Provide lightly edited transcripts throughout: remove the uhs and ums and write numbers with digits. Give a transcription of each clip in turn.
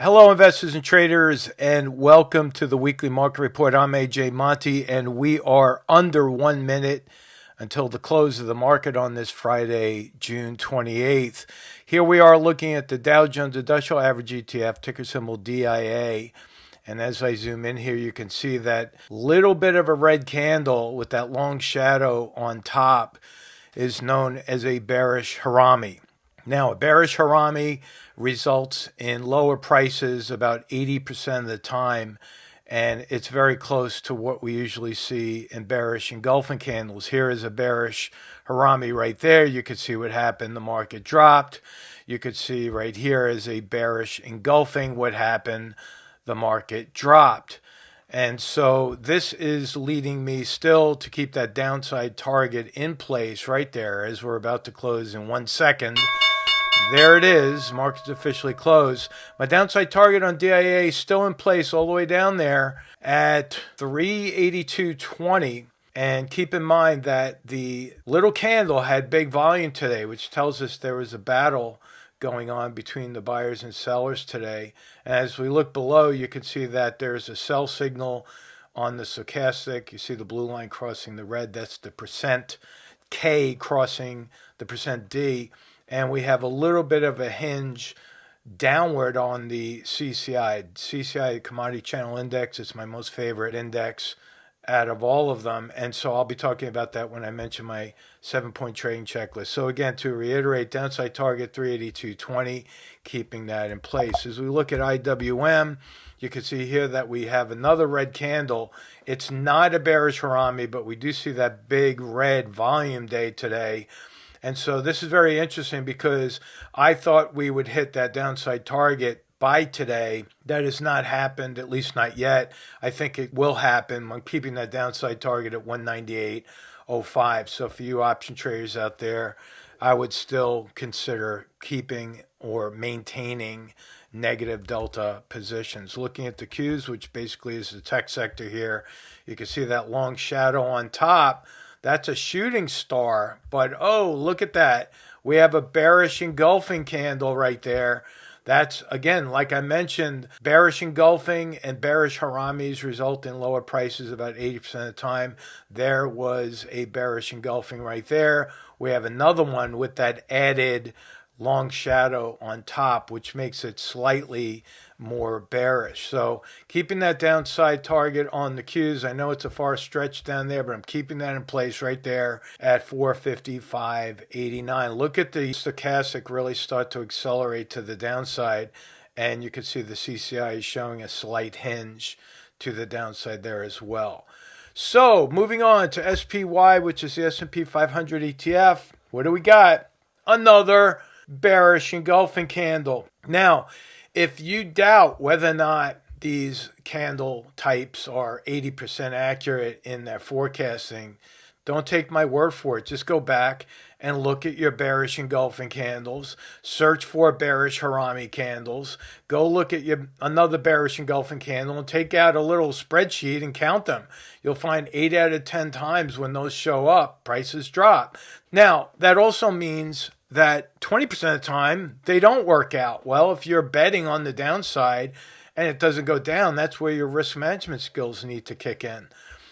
Hello, investors and traders, and welcome to the weekly market report. I'm AJ Monte, and we are under 1 minute until the close of the market on this Friday, June 28th. Here we are looking at the Dow Jones Industrial Average ETF, ticker symbol DIA. And as I zoom in here, you can see that little bit of a red candle with that long shadow on top is known as a bearish harami. Now, a bearish harami results in lower prices about 80% of the time, and it's very close to what we usually see in bearish engulfing candles. Here is a bearish harami right there. You could see what happened. The market dropped. You could see right here is a bearish engulfing. What happened? The market dropped. And so this is leading me still to keep that downside target in place right there as we're about to close in 1 second. There it is. Market's officially closed. My downside target on DIA is still in place all the way down there at 382.20. And keep in mind that the little candle had big volume today, which tells us there was a battle going on between the buyers and sellers today. And as we look below, you can see that there's a sell signal on the stochastic. You see the blue line crossing the red. That's the percent K crossing the percent D. And we have a little bit of a hinge downward on the CCI Commodity Channel Index. It's my most favorite index out of all of them. And so I'll be talking about that when I mention my 7-point trading checklist. So again, to reiterate, downside target 382.20, keeping that in place. As we look at IWM, you can see here that we have another red candle. It's not a bearish harami, but we do see that big red volume day today. And so this is very interesting because I thought we would hit that downside target by today. That has not happened, at least not yet. I think it will happen. I'm keeping that downside target at 198.05. So for you option traders out there, I would still consider keeping or maintaining negative delta positions. Looking at the Qs, which basically is the tech sector here, you can see that long shadow on top. That's a shooting star, but oh, look at that. We have a bearish engulfing candle right there. That's, again, like I mentioned, bearish engulfing and bearish haramis result in lower prices about 80% of the time. There was a bearish engulfing right there. We have another one with that added long shadow on top, which makes it slightly more bearish. So keeping that downside target on the Qs. I know it's a far stretch down there, but I'm keeping that in place right there at 455.89. Look at the stochastic really start to accelerate to the downside, and you can see the CCI is showing a slight hinge to the downside there as well. So moving on to SPY, which is the S&P 500 ETF. What do we got? Another bearish engulfing candle. Now, if you doubt whether or not these candle types are 80% accurate in their forecasting, don't take my word for it. Just go back and look at your bearish engulfing candles. Search for bearish harami candles. Go look at another bearish engulfing candle and take out a little spreadsheet and count them. You'll find 8 out of 10 times when those show up, prices drop. Now, that also means that 20% of the time, they don't work out. Well, if you're betting on the downside and it doesn't go down, that's where your risk management skills need to kick in.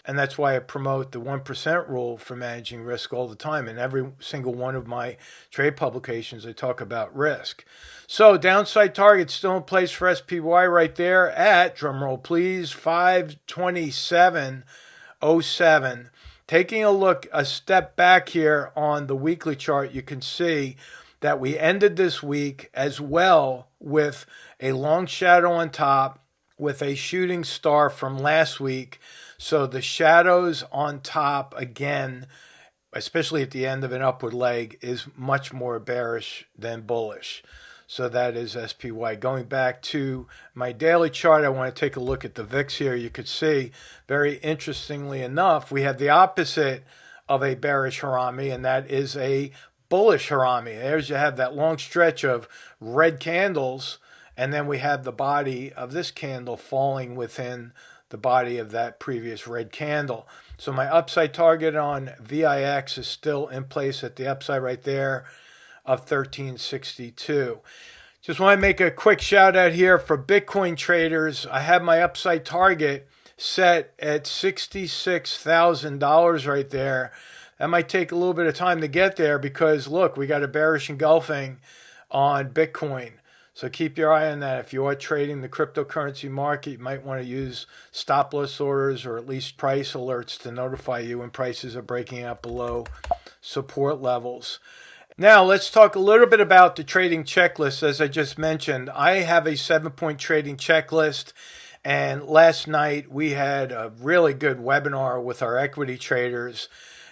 And that's why I promote the 1% rule for managing risk all the time. In every single one of my trade publications, I talk about risk. So downside target still in place for SPY right there at, drumroll please, 527.07. Taking a look, a step back here on the weekly chart, you can see that we ended this week as well with a long shadow on top with a shooting star from last week. So the shadows on top, again, especially at the end of an upward leg, is much more bearish than bullish. So that is SPY. Going back to my daily chart, I want to take a look at the VIX here. You could see, very interestingly enough, we have the opposite of a bearish harami, and that is a bullish harami. There's you have that long stretch of red candles, and then we have the body of this candle falling within the body of that previous red candle. So my upside target on VIX is still in place at the upside right there of 1362. Just want to make a quick shout out here for Bitcoin traders. I have my upside target set at $66,000 right there. That might take a little bit of time to get there because look, we got a bearish engulfing on Bitcoin. So keep your eye on that. If you are trading the cryptocurrency market, you might want to use stop loss orders or at least price alerts to notify you when prices are breaking out below support levels. Now, let's talk a little bit about the trading checklist. As I just mentioned, I have a 7-point trading checklist. And last night we had a really good webinar with our equity traders.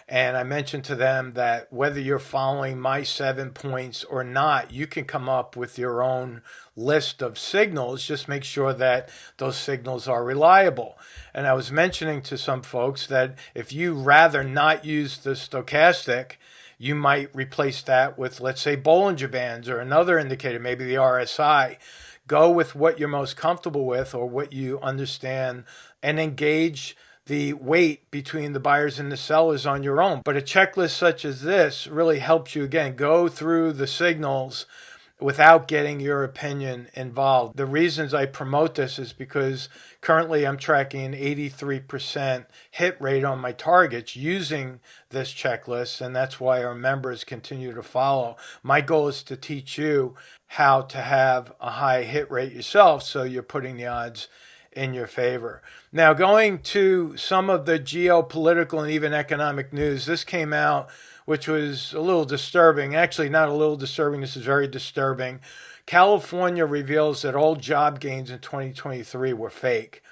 And I mentioned to them that whether you're following my 7 points or not, you can come up with your own list of signals. Just make sure that those signals are reliable. And I was mentioning to some folks that if you rather not use the stochastic, you might replace that with, let's say, Bollinger Bands or another indicator, maybe the RSI. Go with what you're most comfortable with or what you understand and engage the weight between the buyers and the sellers on your own. But a checklist such as this really helps you, again, go through the signals without getting your opinion involved. The reasons I promote this is because currently I'm tracking an 83% hit rate on my targets using this checklist, and that's why our members continue to follow. My goal is to teach you how to have a high hit rate yourself so you're putting the odds in your favor. Now, going to some of the geopolitical and even economic news, this came out, which was a little disturbing. Actually, not a little disturbing. This is very disturbing. California reveals that all job gains in 2023 were fake.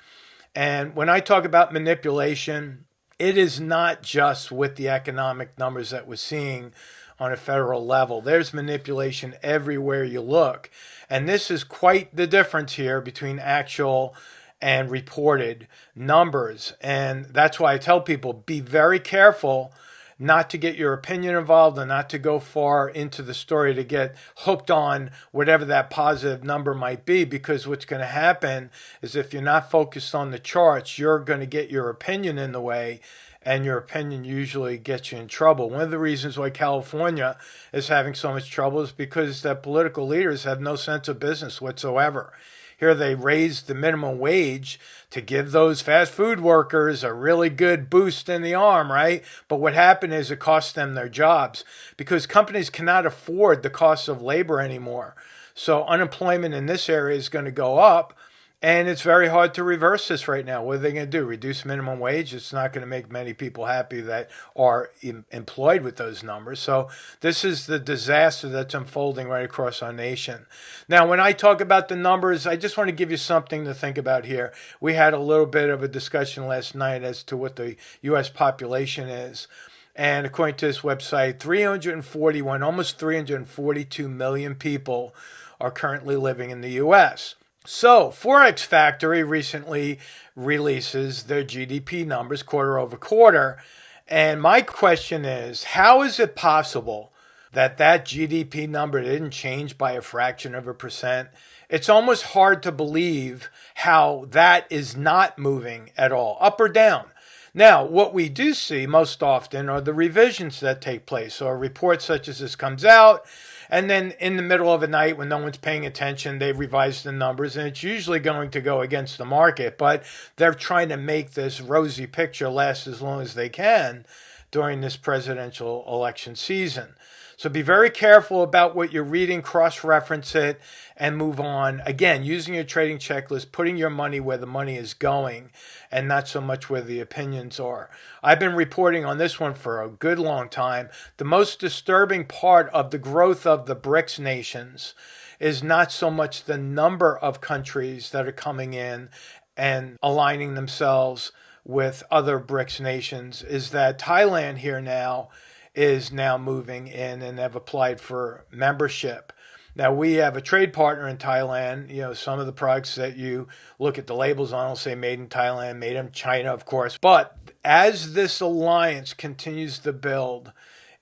And when I talk about manipulation, it is not just with the economic numbers that we're seeing on a federal level. There's manipulation everywhere you look. And this is quite the difference here between actual and reported numbers. And that's why I tell people, be very careful not to get your opinion involved and not to go far into the story to get hooked on whatever that positive number might be, because what's going to happen is if you're not focused on the charts, you're going to get your opinion in the way, and your opinion usually gets you in trouble. One of the reasons why California is having so much trouble is because the political leaders have no sense of business whatsoever. Here they raised the minimum wage to give those fast food workers a really good boost in the arm, right? But what happened is it cost them their jobs because companies cannot afford the cost of labor anymore. So unemployment in this area is going to go up. And it's very hard to reverse this right now. What are they going to do? Reduce minimum wage? It's not going to make many people happy that are employed with those numbers. So this is the disaster that's unfolding right across our nation. Now, when I talk about the numbers, I just want to give you something to think about here. We had a little bit of a discussion last night as to what the U.S. population is. And according to this website, 341, almost 342 million people are currently living in the U.S. So, Forex Factory recently releases their GDP numbers quarter over quarter. And my question is, how is it possible that that GDP number didn't change by a fraction of a percent? It's almost hard to believe how that is not moving at all, up or down. Now, what we do see most often are the revisions that take place. So a report such as this comes out, and then in the middle of the night when no one's paying attention, they revise the numbers, and it's usually going to go against the market. But they're trying to make this rosy picture last as long as they can during this presidential election season. So be very careful about what you're reading, cross-reference it, and move on. Again, using your trading checklist, putting your money where the money is going, and not so much where the opinions are. I've been reporting on this one for a good long time. The most disturbing part of the growth of the BRICS nations is not so much the number of countries that are coming in and aligning themselves with other BRICS nations, is that Thailand here now is now moving in and have applied for membership. Now, we have a trade partner in Thailand. You know, some of the products that you look at the labels on will say made in Thailand, made in China, of course. But as this alliance continues to build,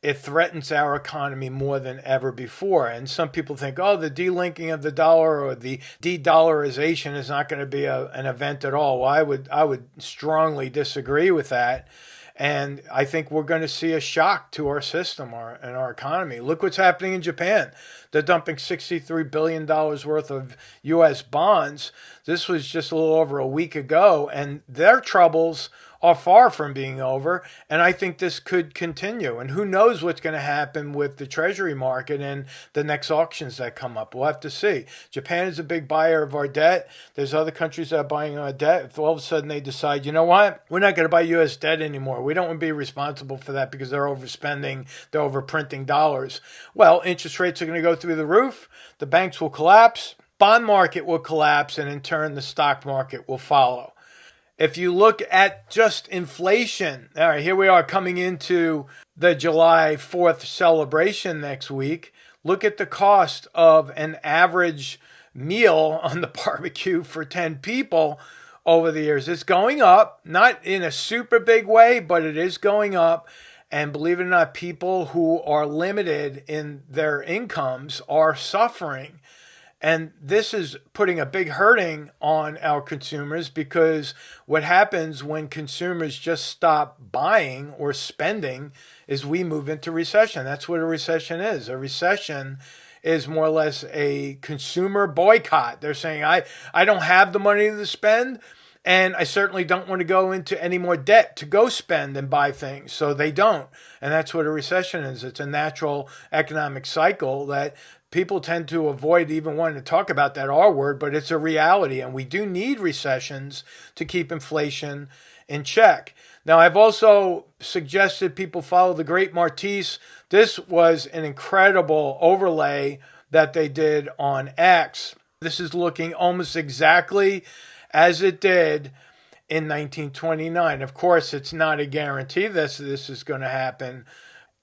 it threatens our economy more than ever before. And some people think, oh, the delinking of the dollar or the de-dollarization is not going to be an event at all. Well, I would strongly disagree with that. And I think we're going to see a shock to our system and our economy. Look what's happening in Japan. They're dumping $63 billion worth of U.S. bonds. This was just a little over a week ago, and their troubles are far from being over, and I think this could continue. And who knows what's going to happen with the Treasury market and the next auctions that come up. We'll have to see. Japan is a big buyer of our debt. There's other countries that are buying our debt. If all of a sudden they decide, you know what, we're not going to buy U.S. debt anymore. We don't want to be responsible for that because they're overspending, they're overprinting dollars. Well, interest rates are going to go through the roof. The banks will collapse. Bond market will collapse, and in turn, the stock market will follow. If you look at just inflation, all right, here we are coming into the July 4th celebration next week. Look at the cost of an average meal on the barbecue for 10 people over the years. It's going up, not in a super big way, but it is going up. And believe it or not, people who are limited in their incomes are suffering. And this is putting a big hurting on our consumers, because what happens when consumers just stop buying or spending is we move into recession. That's what a recession is. A recession is more or less a consumer boycott. They're saying, I don't have the money to spend, and I certainly don't want to go into any more debt to go spend and buy things. So they don't. And that's what a recession is. It's a natural economic cycle that people tend to avoid even wanting to talk about that R word, but it's a reality. And we do need recessions to keep inflation in check. Now, I've also suggested people follow the great Martise. This was an incredible overlay that they did on X. This is looking almost exactly as it did in 1929. Of course, it's not a guarantee this is going to happen.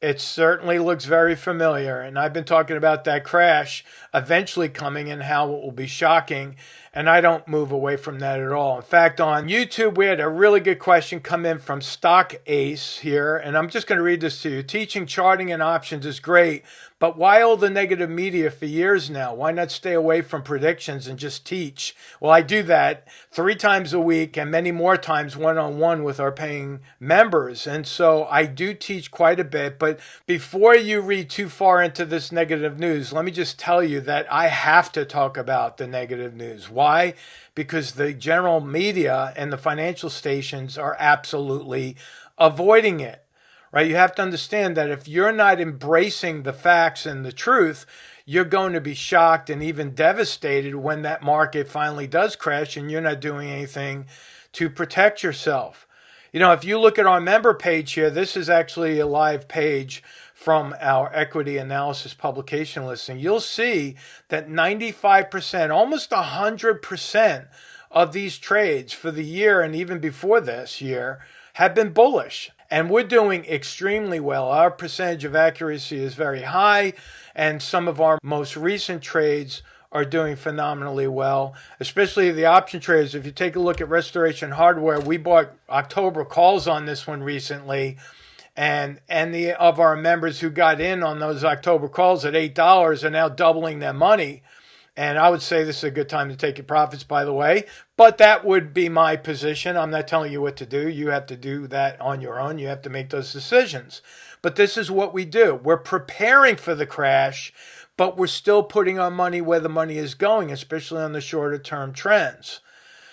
It certainly looks very familiar, and I've been talking about that crash eventually coming and how it will be shocking, and I don't move away from that at all. In fact, on YouTube, we had a really good question come in from Stock Ace here, and I'm just going to read this to you. Teaching charting and options is great, but why all the negative media for years now? Why not stay away from predictions and just teach? Well, I do that 3 times a week and many more times one-on-one with our paying members. And so I do teach quite a bit. But before you read too far into this negative news, let me just tell you that I have to talk about the negative news. Why? Because the general media and the financial stations are absolutely avoiding it. Right? You have to understand that if you're not embracing the facts and the truth, you're going to be shocked and even devastated when that market finally does crash and you're not doing anything to protect yourself. You know, if you look at our member page here, this is actually a live page from our equity analysis publication listing. You'll see that 95%, almost 100% of these trades for the year and even before this year have been bullish. And we're doing extremely well. Our percentage of accuracy is very high, and some of our most recent trades are doing phenomenally well, especially the option traders. If you take a look at Restoration Hardware, we bought October calls on this one recently, and the of our members who got in on those October calls at $8 are now doubling their money. And I would say this is a good time to take your profits, by the way. But that would be my position. I'm not telling you what to do. You have to do that on your own. You have to make those decisions. But this is what we do. We're preparing for the crash, but we're still putting our money where the money is going, especially on the shorter term trends.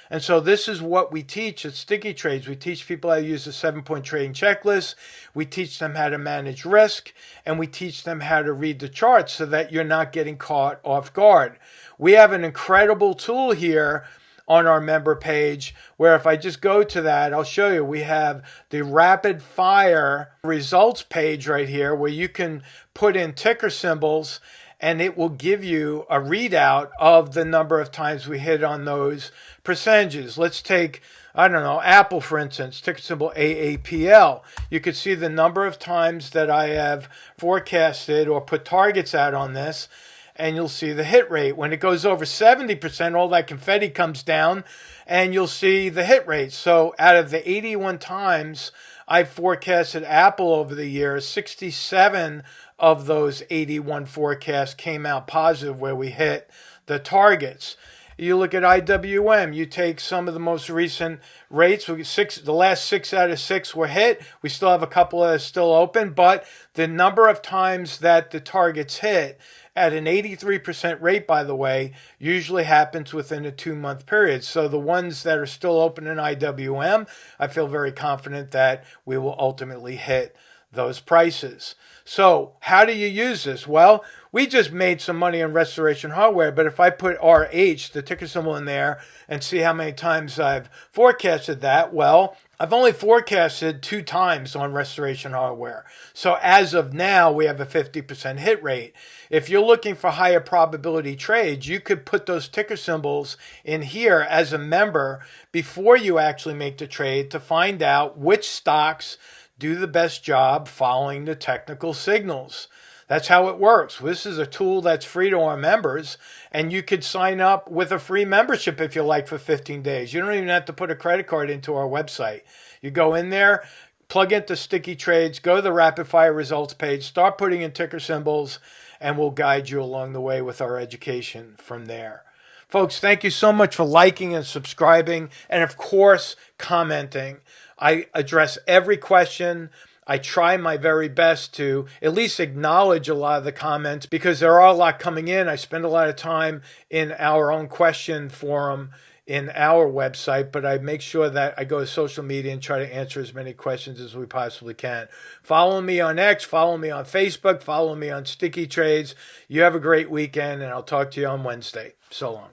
And so this is what we teach at StickyTrades. We teach people how to use the 7-point trading checklist. We teach them how to manage risk, and we teach them how to read the charts so that you're not getting caught off guard. We have an incredible tool here on our member page where if I just go to that, I'll show you. We have the rapid fire results page right here where you can put in ticker symbols and it will give you a readout of the number of times we hit on those percentages. Let's take, I don't know, Apple, for instance, ticker symbol AAPL. You could see the number of times that I have forecasted or put targets out on this, and you'll see the hit rate. When it goes over 70%, all that confetti comes down, and you'll see the hit rate. So out of the 81 times I've forecasted Apple over the years, 67 of those 81 forecasts came out positive where we hit the targets. You look at IWM, you take some of the most recent rates. The last 6 out of 6 were hit. We still have a couple that are still open, but the number of times that the targets hit at an 83% rate, by the way, usually happens within a 2-month period. So the ones that are still open in IWM, I feel very confident that we will ultimately hit those prices. So how do you use this? Well, we just made some money on Restoration Hardware, but if I put RH, the ticker symbol, in there and see how many times I've forecasted that, well, I've only forecasted 2 times on Restoration Hardware. So as of now, we have a 50% hit rate. If you're looking for higher probability trades, you could put those ticker symbols in here as a member before you actually make the trade to find out which stocks do the best job following the technical signals. That's how it works. This is a tool that's free to our members, and you could sign up with a free membership if you like for 15 days. You don't even have to put a credit card into our website. You go in there, plug into Sticky Trades, go to the rapid fire results page, start putting in ticker symbols, and we'll guide you along the way with our education from there. Folks, thank you so much for liking and subscribing, and of course, commenting. I address every question. I try my very best to at least acknowledge a lot of the comments because there are a lot coming in. I spend a lot of time in our own question forum in our website, but I make sure that I go to social media and try to answer as many questions as we possibly can. Follow me on X, follow me on Facebook, follow me on Sticky Trades. You have a great weekend, and I'll talk to you on Wednesday. So long.